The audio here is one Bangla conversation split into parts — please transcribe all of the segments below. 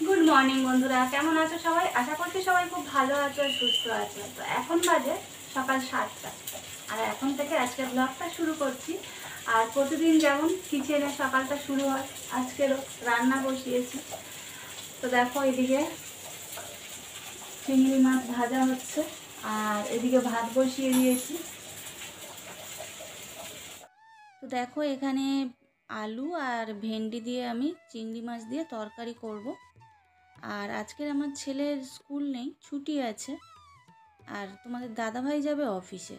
গুড মর্নিং বন্ধুরা, কেমন আছো সবাই? আশা করছি সবাই খুব ভালো আছো আর সুস্থ আছো। তো এখন বাজে সকাল 7টা, আর এখন থেকে আজকের ব্লগটা শুরু করছি। আর প্রতিদিন যেমন কিচেনে সকালটা শুরু হয়, আজকেরও রান্না বসিয়েছি। তো দেখো, এদিকে চিংড়ি মাছ ভাজা হচ্ছে আর এদিকে ভাত বসিয়ে দিয়েছি। তো দেখো, এখানে আলু আর ভেন্ডি দিয়ে আমি চিংড়ি মাছ দিয়ে তরকারি করব। আর আজকের আমার ছেলের স্কুল নেই, ছুটি আছে। আর তোমাদের দাদাভাই যাবে অফিসে,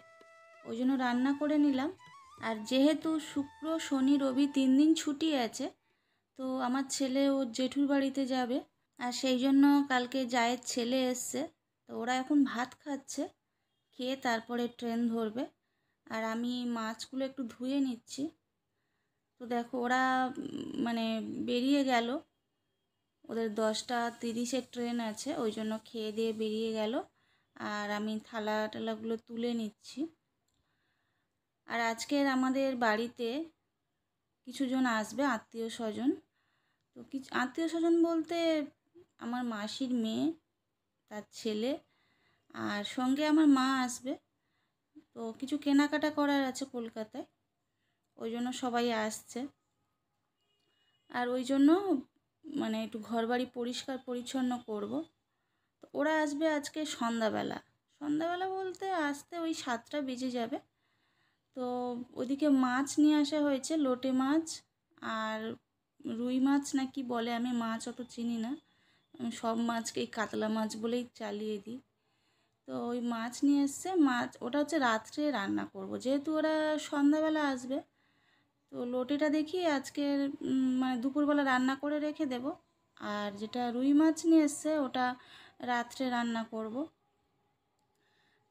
ওই জন্য রান্না করে নিলাম। আর যেহেতু শুক্র শনি রবি 3 দিন ছুটি আছে, তো আমার ছেলে ওর জেঠুর বাড়িতে যাবে। আর সেই জন্য কালকে জায়ের ছেলে এসছে, তো ওরা এখন ভাত খাচ্ছে, খেয়ে তারপরে ট্রেন ধরবে। আর আমি মাছগুলো একটু ধুয়ে নিচ্ছি। তো দেখো, ওরা মানে বেরিয়ে গেল, ওদের 10টা 30-এর ট্রেন আছে, ওই জন্য খেয়ে দিয়ে বেরিয়ে গেল। আর আমি থালা টালাগুলো তুলে নিচ্ছি। আর আজকের আমাদের বাড়িতে কিছুজন আসবে, আত্মীয় স্বজন। তো কিছু আত্মীয় স্বজন বলতে আমার মাসির মেয়ে, তার ছেলে, আর সঙ্গে আমার মা আসবে। তো কিছু কেনাকাটা করার আছে কলকাতায়, ওই জন্য সবাই আসছে। আর ওই জন্য মানে একটু ঘরবাড়ি পরিষ্কার পরিচ্ছন্ন করব। তো ওরা আসবে আজকে সন্ধ্যাবেলা। সন্ধ্যাবেলা বলতে আসতে ওই 7টা বেজে যাবে। তো ওদিকে মাছ নিয়ে আসা হয়েছে, লোটে মাছ আর রুই মাছ না কি বলে, আমি মাছ অত চিনি না, আমি সব মাছকেই কাতলা মাছ বলেই চালিয়ে দিই। তো ওই মাছ নিয়ে এসছে, মাছ ওটা হচ্ছে রাত্রে রান্না করব, যেহেতু ওরা সন্ধ্যাবেলা আসবে। তো লোটেটা দেখি আজকের মানে দুপুরবেলা রান্না করে রেখে দেব। আর যেটা রুই মাছ নিয়ে এসছে ওটা রাত্রে রান্না করব।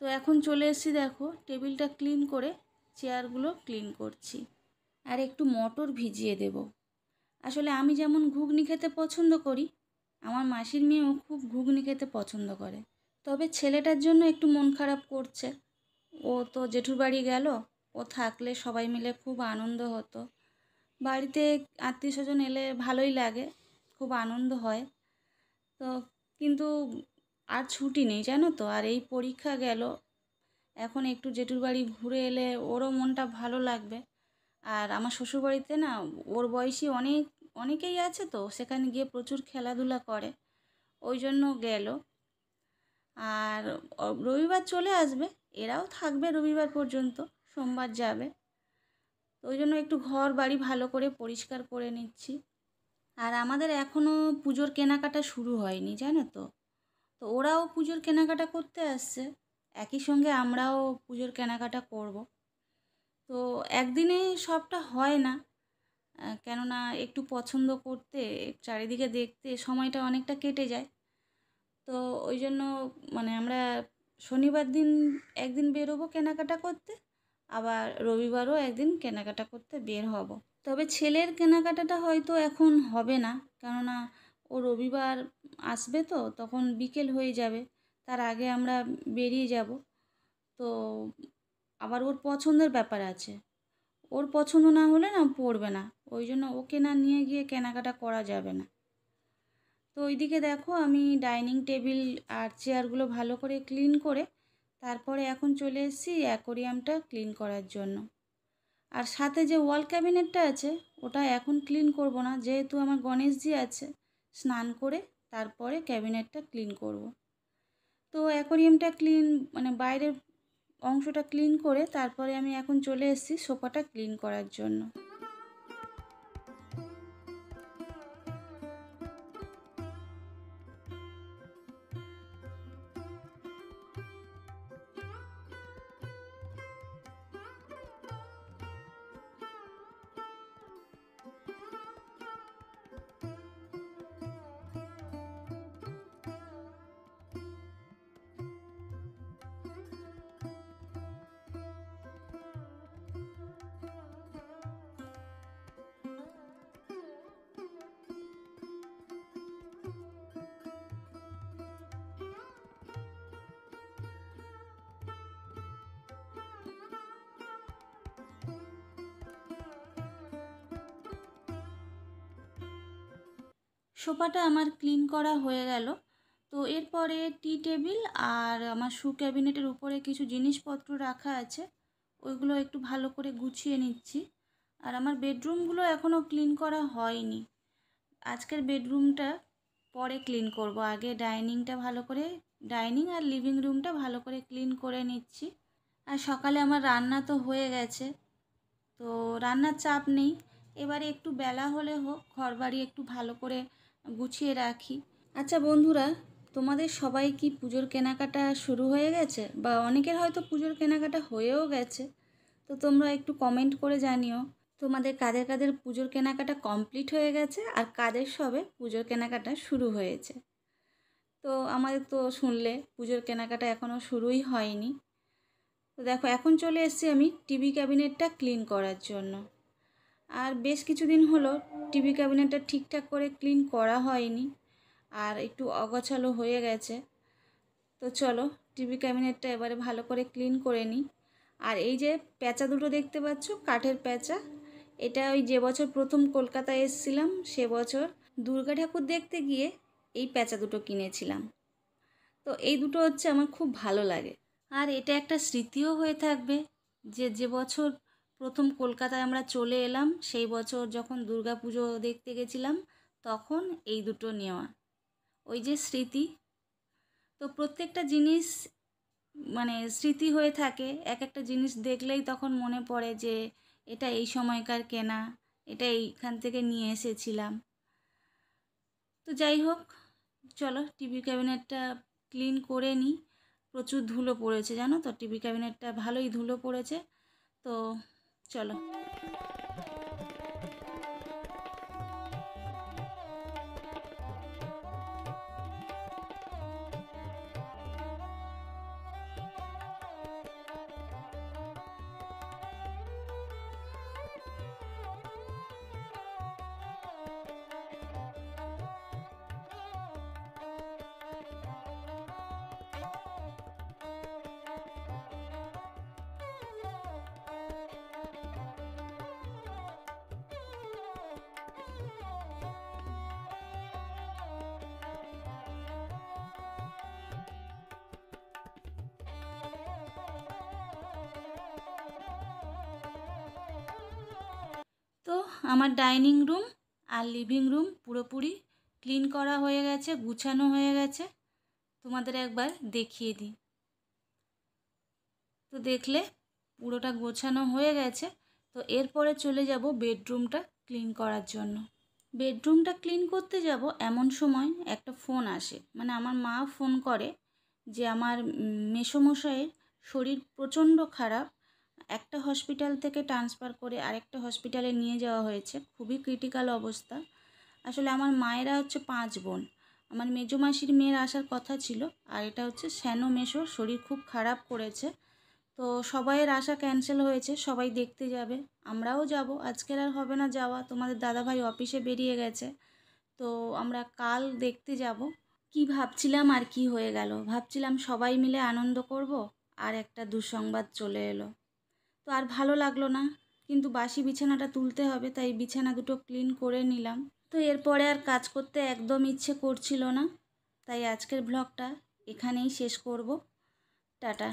তো এখন চলে এসেছি, দেখো টেবিলটা ক্লিন করে চেয়ারগুলো ক্লিন করছি। আর একটু মটর ভিজিয়ে দেব। আসলে আমি যেমন ঘুগনি খেতে পছন্দ করি, আমার মাসির মেয়েও খুব ঘুগনি খেতে পছন্দ করে। তবে ছেলেটার জন্য একটু মন খারাপ করছে, ও তো জেঠুর বাড়ি গেল। ও থাকলে সবাই মিলে খুব আনন্দ হতো। বাড়িতে আত্মীয় স্বজন এলে ভালোই লাগে, খুব আনন্দ হয়। তো কিন্তু আর ছুটি নেই জানো তো, আর এই পরীক্ষা গেল। এখন একটু জেঠুর বাড়ি ঘুরে এলে ওরও মনটা ভালো লাগবে। আর আমার শ্বশুরবাড়িতে না ওর বয়সী অনেকেই আছে, তো সেখানে গিয়ে প্রচুর খেলাধুলা করে, ওই জন্য গেল। আর রবিবার চলে আসবে, এরাও থাকবে রবিবার পর্যন্ত, সোমবার যাবে। তো ওই জন্য একটু ঘর বাড়ি ভালো করে পরিষ্কার করে নিচ্ছি। আর আমাদের এখনও পুজোর কেনাকাটা শুরু হয়নি জানো তো। তো ওরাও পুজোর কেনাকাটা করতে আসছে, একই সঙ্গে আমরাও পুজোর কেনাকাটা করব। তো একদিনে সবটা হয় না, কেননা একটু পছন্দ করতে, চারিদিকে দেখতে সময়টা অনেকটা কেটে যায়। তো ওই জন্য মানে আমরা শনিবার দিন একদিন বেরোবো কেনাকাটা করতে, আবার রবিবারও একদিন কেনাকাটা করতে বের হব। তবে ছেলের কেনাকাটাটা হয়তো এখন হবে না, কেননা ও রবিবার আসবে, তো তখন বিকেল হয়ে যাবে, তার আগে আমরা বেরিয়ে যাব। তো আবার ওর পছন্দের ব্যাপার আছে, ওর পছন্দ না হলে না পড়বে না, ওই জন্য ওকে না নিয়ে গিয়ে কেনাকাটা করা যাবে না। তো ওইদিকে দেখো, আমি ডাইনিং টেবিল আর চেয়ারগুলো ভালো করে ক্লিন করে তারপরে এখন চলে এসেছি অ্যাকোরিয়ামটা ক্লিন করার জন্য। আর সাথে যে ওয়াল ক্যাবিনেটটা আছে ওটা এখন ক্লিন করব না, যেহেতু আমার গণেশজি আছে, স্নান করে তারপরে ক্যাবিনেটটা ক্লিন করব। তো অ্যাকোরিয়ামটা ক্লিন মানে বাইরের অংশটা ক্লিন করে তারপরে আমি এখন চলে এসেছি সোফাটা ক্লিন করার জন্য। সোফাটা আমার ক্লিন করা হয়ে গেল। তো এরপরে টি টেবিল আর আমার শু ক্যাবিনেটের উপরে কিছু জিনিসপত্র রাখা আছে, ওইগুলো একটু ভালো করে গুছিয়ে নিচ্ছি। আর আমার বেডরুমগুলো এখনও ক্লিন করা হয়নি। আজকের বেডরুমটা পরে ক্লিন করব, আগে ডাইনিং আর লিভিং রুমটা ভালো করে ক্লিন করে নিচ্ছি। আর সকালে আমার রান্না তো হয়ে গেছে, তো রান্নার চাপ নেই। এবারে একটু বেলা হলে হোক, ঘরবাড়ি একটু ভালো করে গুছিয়ে রাখি। আচ্ছা বন্ধুরা, তোমাদের সবাই কি পুজোর কেনাকাটা শুরু হয়ে গেছে? বা অনেকের হয়তো পুজোর কেনাকাটা হয়েও গেছে। তো তোমরা একটু কমেন্ট করে জানিও তোমাদের কাদের কাদের পুজোর কেনাকাটা কমপ্লিট হয়ে গেছে আর কাদের সবে পুজোর কেনাকাটা শুরু হয়েছে। তো আমাদের তো শুনলে পুজোর কেনাকাটা এখনও শুরুই হয়নি। তো দেখো, এখন চলে এসেছি আমি টিভি ক্যাবিনেটটা ক্লিন করার জন্য। আর বেশ কিছুদিন হলো টিভি ক্যাবিনেটটা ঠিকঠাক করে ক্লিন করা হয়নি, আর একটু অগোছালো হয়ে গেছে। তো চলো টিভি ক্যাবিনেটটা এবারে ভালো করে ক্লিন করে নিই। আর এই যে প্যাঁচা দুটো দেখতে পাচ্ছ, কাঠের প্যাঁচা, এটা ওই যে বছর প্রথম কলকাতায় এসেছিলাম সে বছর দুর্গা ঠাকুর দেখতে গিয়ে এই প্যাঁচা দুটো কিনেছিলাম। তো এই দুটো হচ্ছে আমার খুব ভালো লাগে, আর এটা একটা স্মৃতিও হয়ে থাকবে যে বছর প্রথম কলকাতায় আমরা চলে এলাম, সেই বছর যখন দুর্গা পুজো দেখতে গেছিলাম তখন এই দুটো নেওয়া, ওই যে স্মৃতি। তো প্রত্যেকটা জিনিস মানে স্মৃতি হয়ে থাকে, এক একটা জিনিস দেখলেই তখন মনে পড়ে যে এটা এই সময়কার কেনা, এটা এইখান থেকে নিয়ে এসেছিলাম। তো যাই হোক, চলো টিভি ক্যাবিনেটটা ক্লিন করে নিই। প্রচুর ধুলো পড়েছে জানো তো, টিভি ক্যাবিনেটটা ভালোই ধুলো পড়েছে। তো চলো। তো আমার ডাইনিং রুম আর লিভিং রুম পুরোপুরি ক্লিন করা হয়ে গেছে, গুছানো হয়ে গেছে। তোমাদের একবার দেখিয়ে দিই। তো দেখলে পুরোটা গোছানো হয়ে গেছে। তো এরপরে চলে যাব বেডরুমটা ক্লিন করার জন্য। বেডরুমটা ক্লিন করতে যাব এমন সময় একটা ফোন আসে, মানে আমার মা ফোন করে যে আমার মেসোমশাইয়ের শরীর প্রচণ্ড খারাপ, একটা হসপিটাল থেকে ট্রান্সফার করে আরেকটা হসপিটালে নিয়ে যাওয়া হয়েছে, খুবই ক্রিটিক্যাল অবস্থা। আসলে আমার মায়েরা হচ্ছে 5 বোন, আমার মেজো মাসির মেয়ের আসার কথা ছিল, আর এটা হচ্ছে শ্যানো মেসোর শরীর খুব খারাপ করেছে। তো সবাইয়ের আশা ক্যান্সেল হয়েছে, সবাই দেখতে যাবে, আমরাও যাব। আজকের আর হবে না যাওয়া, তোমাদের দাদাভাই অফিসে বেরিয়ে গেছে, তো আমরা কাল দেখতে যাব। কি ভাবছিলাম আর কি হয়ে গেল, ভাবছিলাম সবাই মিলে আনন্দ করব, আর একটা দুঃসংবাদ চলে এলো। তো আর ভালো লাগলো না, কিন্তু বাসি বিছানাটা তুলতে হবে, তাই বিছানা দুটো ক্লিন করে নিলাম। তো এরপরে আর কাজ করতে একদম ইচ্ছে করছিল না, তাই আজকের ব্লগটা এখানেই শেষ করব। টাটা।